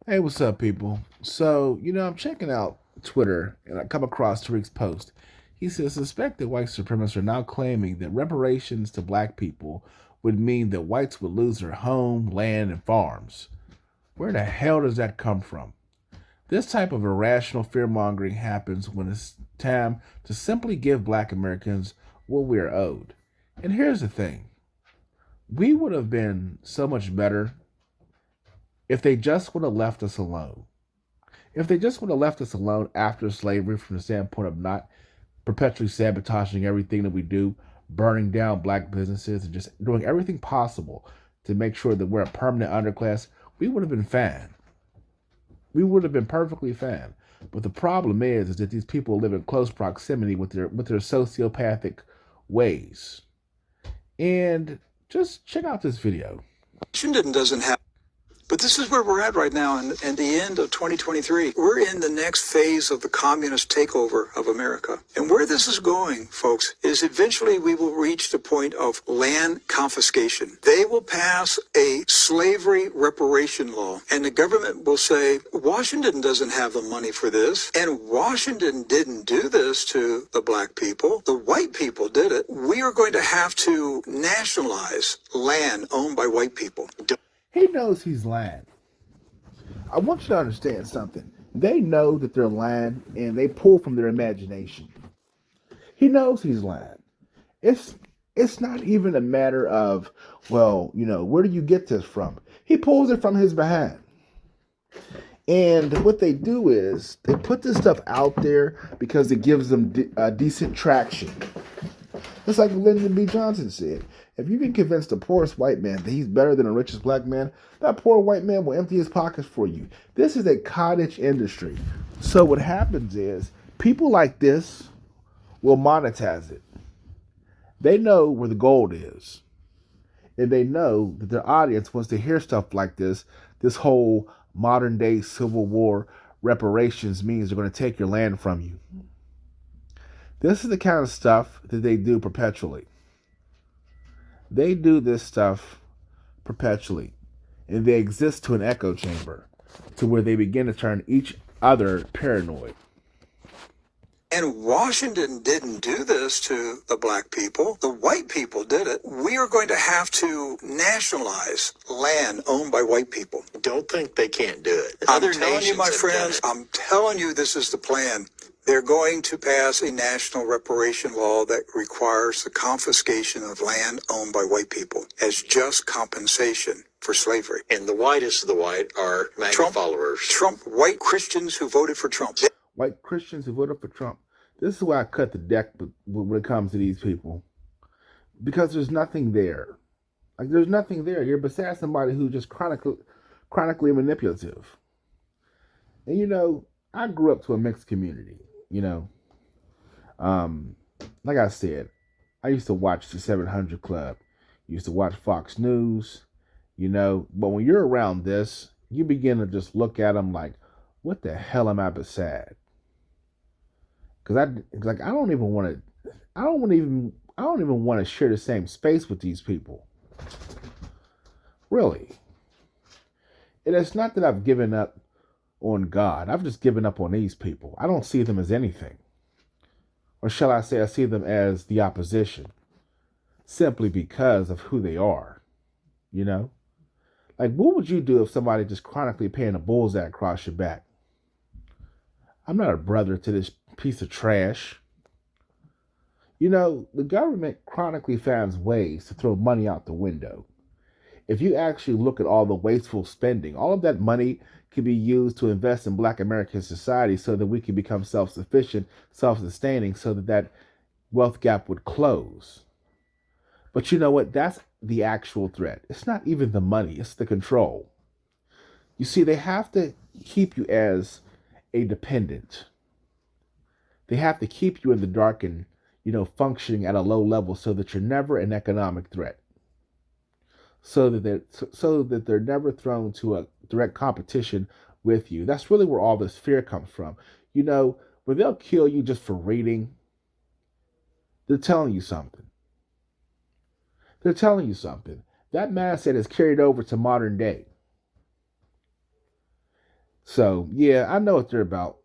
Hey, what's up, people? I'm checking out Twitter and I come across Tariq's post. He says suspected white supremacists are now claiming that reparations to black people would mean that whites would lose their home, land, and farms. Where the hell does that come from? This type of irrational fear mongering happens when it's time to simply give black Americans what we are owed. And here's the thing, we would have been so much better if they just would have left us alone. If they just would have left us alone after slavery from the standpoint of not perpetually sabotaging everything that we do, burning down black businesses, and just doing everything possible to make sure that we're a permanent underclass, we would have been fine. We would have been perfectly fine. But the problem is that these people live in close proximity with their sociopathic ways. And just check out this video. Washington doesn't have. But this is where we're at right now, and the end of 2023. We're in the next phase of the communist takeover of America. And where this is going, folks, is eventually we will reach the point of land confiscation. They will pass a slavery reparation law, and the government will say, Washington doesn't have the money for this, and Washington didn't do this to the black people. The white people did it. We are going to have to nationalize land owned by white people. He knows he's lying. I want you to understand something. They know that they're lying and they pull from their imagination. He knows he's lying. It's not even a matter of, where do you get this from? He pulls it from his behind. And what they do is they put this stuff out there because it gives them decent traction. It's like Lyndon B. Johnson said. If you can convince the poorest white man that he's better than the richest black man, that poor white man will empty his pockets for you. This is a cottage industry. So what happens is people like this will monetize it. They know where the gold is. And they know that their audience wants to hear stuff like this whole modern day Civil War reparations means they're going to take your land from you. This is the kind of stuff that they do perpetually. They do this stuff perpetually, and they exist to an echo chamber to where they begin to turn each other paranoid. And Washington didn't do this to the black people. The white people did it. We are going to have to nationalize land owned by white people. Don't think they can't do it. I'm telling you, my friends, I'm telling you this is the plan. They're going to pass a national reparation law that requires the confiscation of land owned by white people as just compensation for slavery. And the whitest of the white are MAGA Trump followers. Trump, white Christians who voted for Trump. White Christians who voted for Trump. This is why I cut the deck when it comes to these people. Because there's nothing there. Like, there's nothing there. You're beside somebody who's just chronically manipulative. And, I grew up to a mixed community. Like I said, I used to watch the 700 Club, used to watch Fox News, but when you're around this, you begin to just look at them like, what the hell am I beside? Because I don't even want to share the same space with these people. Really. And it's not that I've given up on God. I've just given up on these people. I don't see them as anything. Or shall I say, I see them as the opposition. Simply because of who they are. Like, what would you do if somebody just chronically paying a bullseye across your back? I'm not a brother to this piece of trash. The government chronically finds ways to throw money out the window. If you actually look at all the wasteful spending, all of that money can be used to invest in black American society so that we can become self-sufficient, self-sustaining, so that wealth gap would close. But you know what? That's the actual threat. It's not even the money, it's the control. You see, they have to keep you as a dependent. They have to keep you in the dark and, functioning at a low level so that you're never an economic threat. So that they're never thrown to a direct competition with you. That's really where all this fear comes from. When they'll kill you just for reading, they're telling you something. They're telling you something. That mindset is carried over to modern day. So, yeah, I know what they're about.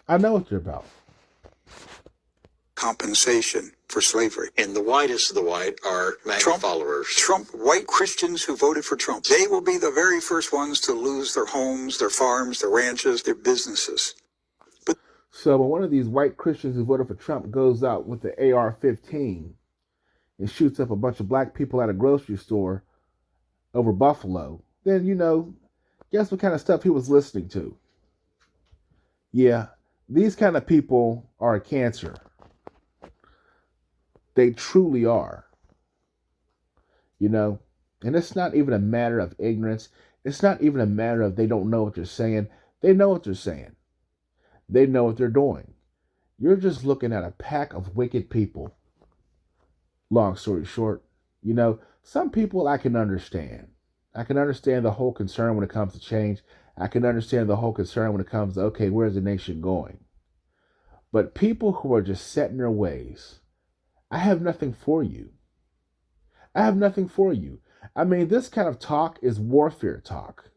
I know what they're about. Compensation for slavery. And the whitest of the white are MAGA followers. Trump, white Christians who voted for Trump. They will be the very first ones to lose their homes, their farms, their ranches, their businesses. So when one of these white Christians who voted for Trump goes out with the AR-15 and shoots up a bunch of black people at a grocery store over Buffalo, then, guess what kind of stuff he was listening to? Yeah, these kind of people are a cancer. They truly are. And it's not even a matter of ignorance. It's not even a matter of they don't know what they're saying. They know what they're saying. They know what they're doing. You're just looking at a pack of wicked people. Long story short, some people I can understand. I can understand the whole concern when it comes to change. I can understand the whole concern when it comes to, okay, where's the nation going? But people who are just set in their ways, I have nothing for you. I have nothing for you. I mean, this kind of talk is warfare talk.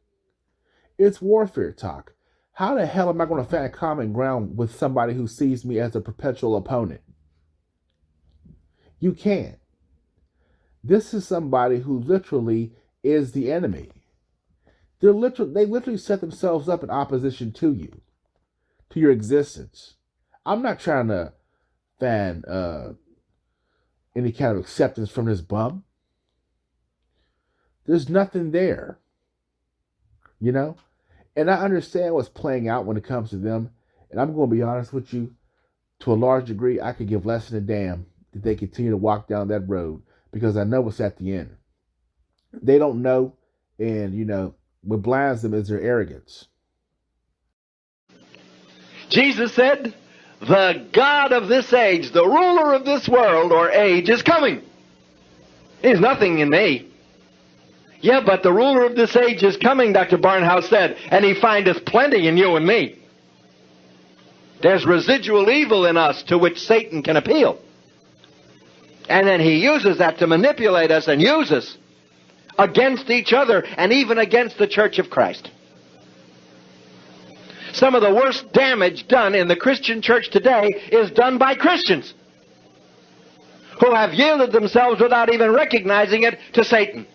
It's warfare talk. How the hell am I going to find common ground with somebody who sees me as a perpetual opponent? You can't. This is somebody who literally is the enemy. They literally set themselves up in opposition to you, to your existence. I'm not trying to find any kind of acceptance from this bum. There's nothing there, And I understand what's playing out when it comes to them. And I'm going to be honest with you, to a large degree, I could give less than a damn that they continue to walk down that road because I know what's at the end. They don't know, and, what blinds them is their arrogance. Jesus said, the God of this age, the ruler of this world or age is coming. There's nothing in me. Yeah, but the ruler of this age is coming, Dr. Barnhouse said, and he findeth plenty in you and me. There's residual evil in us to which Satan can appeal. And then he uses that to manipulate us and use us against each other and even against the Church of Christ. Some of the worst damage done in the Christian church today is done by Christians who have yielded themselves without even recognizing it to Satan.